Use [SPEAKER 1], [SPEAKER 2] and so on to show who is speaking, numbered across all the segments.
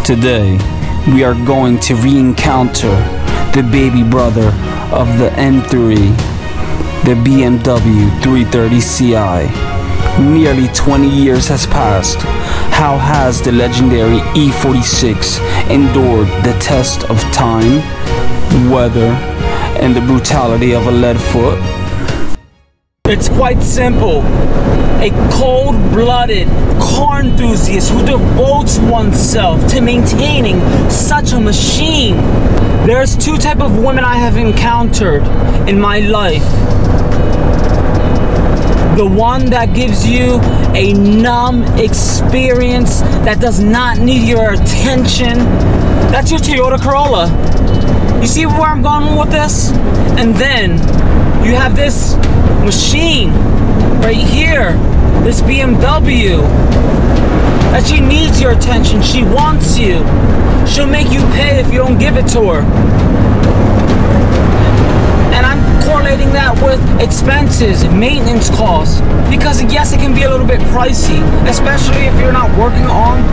[SPEAKER 1] Today, we are going to re-encounter the baby brother of the M3, the BMW 330 Ci. Nearly 20 years has passed. How has the legendary E46 endured the test of time, weather, and the brutality of a lead foot? It's quite simple. A cold-blooded car enthusiast who devotes oneself to maintaining such a machine. There's two types of women I have encountered in my life. The one that gives you a numb experience that does not need your attention. That's your Toyota Corolla. You see where I'm going with this? And then you have this machine right here, this BMW, that she needs your attention. She wants you. She'll make you pay if you don't give it to her. And I'm correlating that with expenses, maintenance costs, because yes, it can be a little bit pricey, especially if you're not working on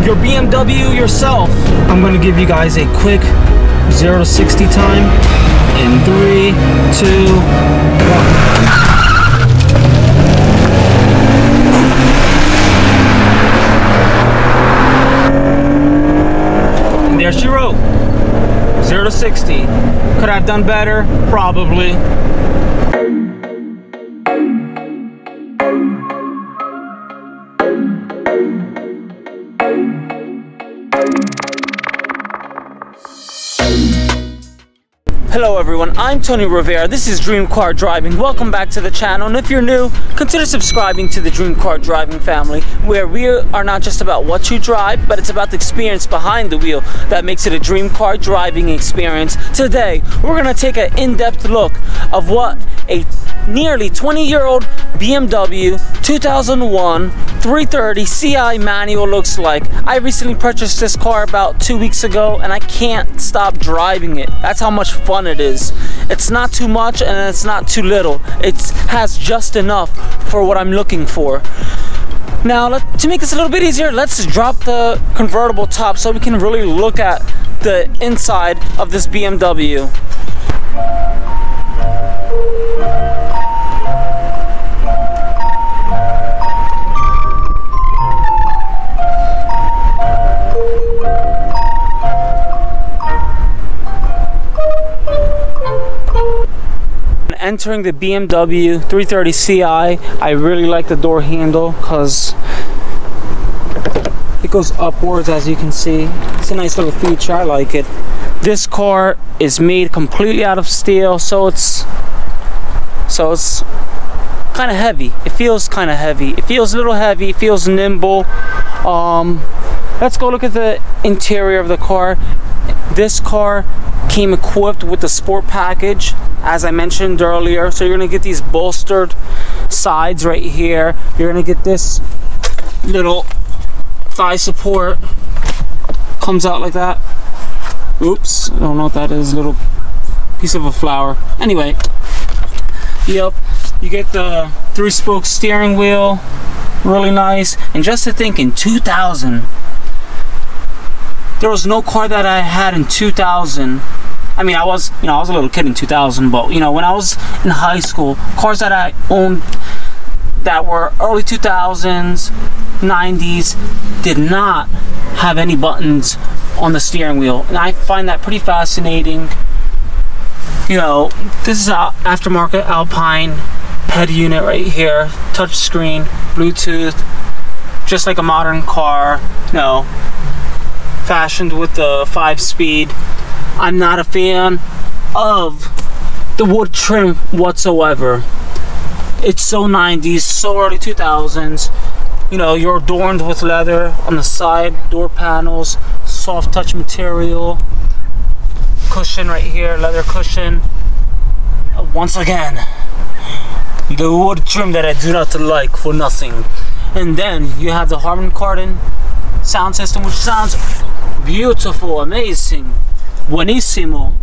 [SPEAKER 1] your BMW yourself. I'm gonna give you guys a quick 0 to 60 time in 3, 2, 1. There she wrote 0 to 60. Could I have done better? Probably. Hello everyone, I'm Tony Rivera. This is Dream Car Driving. Welcome back to the channel, and if you're new, consider subscribing to the Dream Car Driving family, where we are not just about what you drive, but it's about the experience behind the wheel that makes it a dream car driving experience. Today, we're gonna take an in-depth look of what a nearly 20-year-old BMW 2001 330 Ci manual looks like. I recently purchased this car about 2 weeks ago, and I can't stop driving it. That's how much fun it is. It's not too much and it's not too little. It has just enough for what I'm looking for. Now, to make this a little bit easier, let's drop the convertible top so we can really look at the inside of this BMW. Entering the BMW 330 Ci, I really like the door handle because it goes upwards, as you can see. It's a nice little feature. I like it. This car is made completely out of steel, so it's kind of heavy. It feels kind of heavy. It feels a little heavy. It feels nimble. Let's go look at the interior of the car. This car came equipped with the sport package, as I mentioned earlier. So you're gonna get these bolstered sides right here. You're gonna get this little thigh support, comes out like that. Oops, I don't know what that is. A little piece of a flower. Anyway, yep, you get the 3-spoke steering wheel, really nice. And just to think, in 2000, there was no car that I had in 2000. I mean, I was a little kid in 2000, but when I was in high school, cars that I owned that were early 2000s, 90s, did not have any buttons on the steering wheel. And I find that pretty fascinating. This is an aftermarket Alpine head unit right here, touch screen, Bluetooth, just like a modern car, fashioned with the 5-speed. I'm not a fan of the wood trim whatsoever. It's so 90s, so early 2000s. You're adorned with leather on the side, door panels, soft touch material, cushion right here, leather cushion. Once again, the wood trim that I do not like for nothing. And then you have the Harman Kardon sound system, which sounds beautiful, amazing, buenísimo.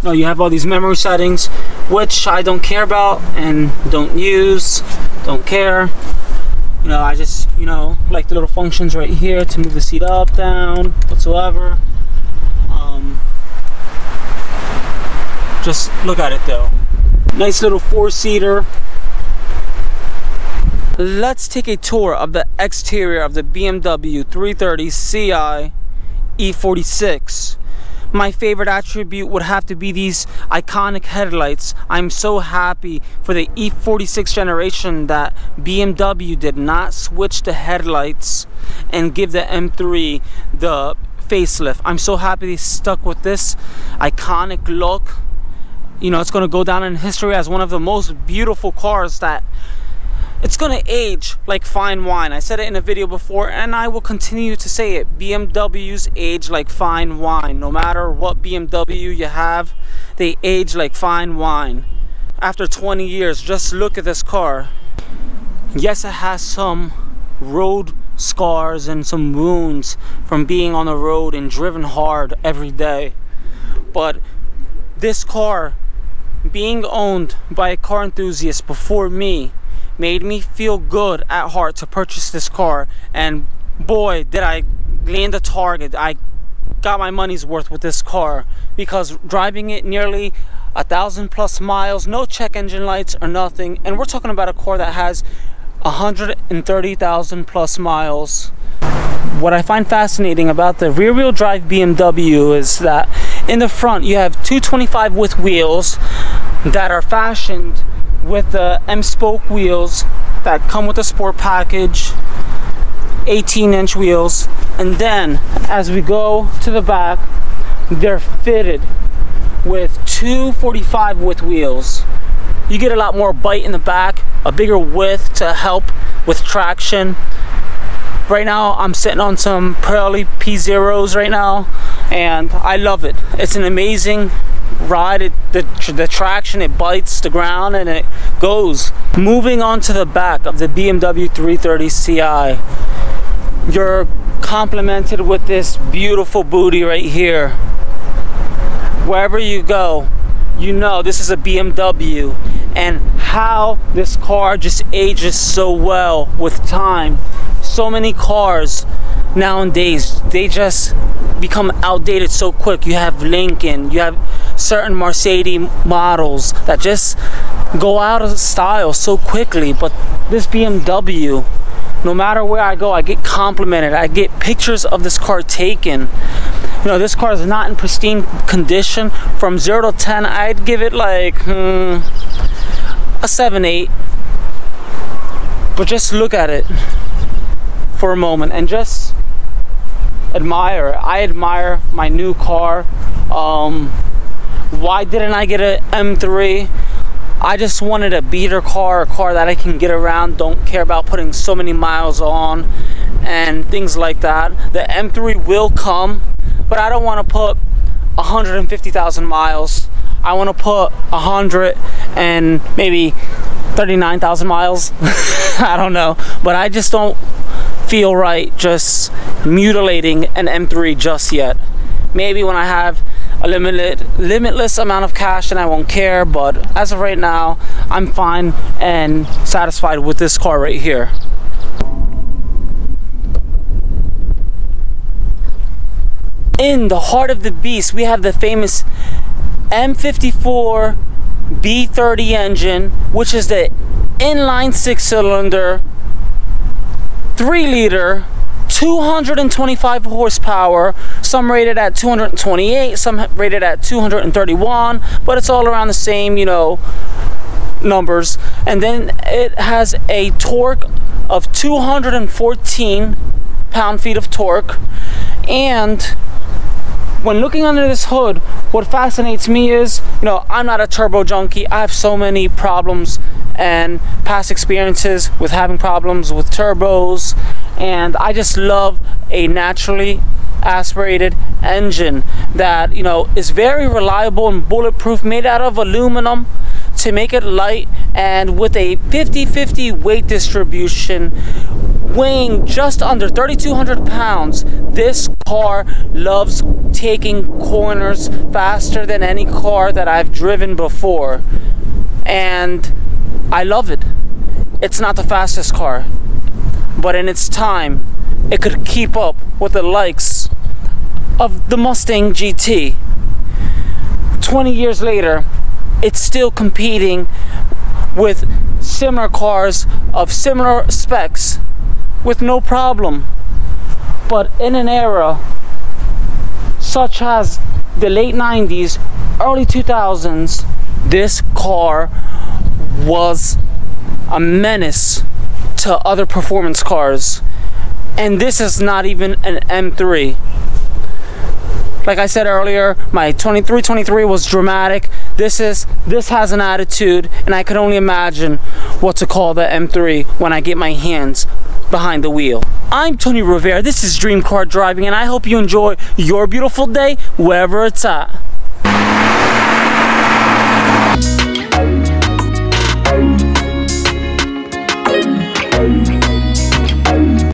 [SPEAKER 1] No, you have all these memory settings, which I don't care about and don't use, don't care. You know, I just, you know, like the little functions right here to move the seat up, down, whatsoever. Just look at it though. Nice little 4-seater. Let's take a tour of the exterior of the BMW 330 Ci e46. My favorite attribute would have to be these iconic headlights. I'm so happy for the e46 generation that BMW did not switch the headlights and give the M3 the facelift. I'm so happy they stuck with this iconic look. You know, it's going to go down in history as one of the most beautiful cars that it's going to age like fine wine. I said it in a video before and I will continue to say it. BMWs age like fine wine. No matter what BMW you have, they age like fine wine. After 20 years, just look at this car. Yes, it has some road scars and some wounds from being on the road and driven hard every day. But this car, being owned by a car enthusiast before me, made me feel good at heart to purchase this car, and boy did I land a target. I got my money's worth with this car, because driving it nearly 1,000+ miles, no check engine lights or nothing, and we're talking about a car that has 130,000+ miles. What I find fascinating about the rear-wheel drive BMW is that in the front you have 225 width wheels that are fashioned with the M-spoke wheels that come with the sport package, 18-inch wheels, and then as we go to the back, they're fitted with 245 width wheels. You get a lot more bite in the back, a bigger width to help with traction. Right now I'm sitting on some Pirelli P0s right now, and I love it. It's an amazing ride. The traction, it bites the ground and it goes. Moving on to the back of the BMW 330 Ci, you're complimented with this beautiful booty right here. Wherever you go, you know this is a BMW, and how this car just ages so well with time. So many cars nowadays, they just become outdated so quick. You have Lincoln, you have certain Mercedes models that just go out of style so quickly, but this BMW, no matter where I go, I get complimented. I get pictures of this car taken. You know, this car is not in pristine condition. From 0 to 10, I'd give it like a 7-8. But just look at it for a moment and just admire it. I admire my new car. Why didn't I get an M3? I just wanted a beater car, a car that I can get around, don't care about putting so many miles on and things like that. The M3 will come, but I don't want to put 150,000 miles. I want to put 100 and maybe 39,000 miles. I don't know, but I just don't feel right just mutilating an M3 just yet. Maybe when I have a limitless amount of cash and I won't care, but as of right now I'm fine and satisfied with this car right here. In the heart of the beast, we have the famous M54 B30 engine, which is the inline 6-cylinder 3-liter, 225 horsepower, some rated at 228, some rated at 231, but it's all around the same, you know, numbers. And then it has a torque of 214 pound-feet of torque. And when looking under this hood, what fascinates me is, you know, I'm not a turbo junkie. I have so many problems and past experiences with having problems with turbos, and I just love a naturally aspirated engine that, you know, is very reliable and bulletproof, made out of aluminum to make it light, and with a 50-50 weight distribution, weighing just under 3,200 pounds. This car loves taking corners faster than any car that I've driven before, and I love it. It's not the fastest car. but in its time, it could keep up with the likes of the Mustang GT. 20 years later, it's still competing with similar cars of similar specs with no problem. But in an era such as the late 90s, early 2000s, this car was a menace to other performance cars. And this is not even an M3. Like I said earlier, my 2323 was dramatic. This has an attitude, and I could only imagine what to call the M3 when I get my hands behind the wheel. I'm Tony Rivera, this is Dream Car Driving, and I hope you enjoy your beautiful day wherever it's at.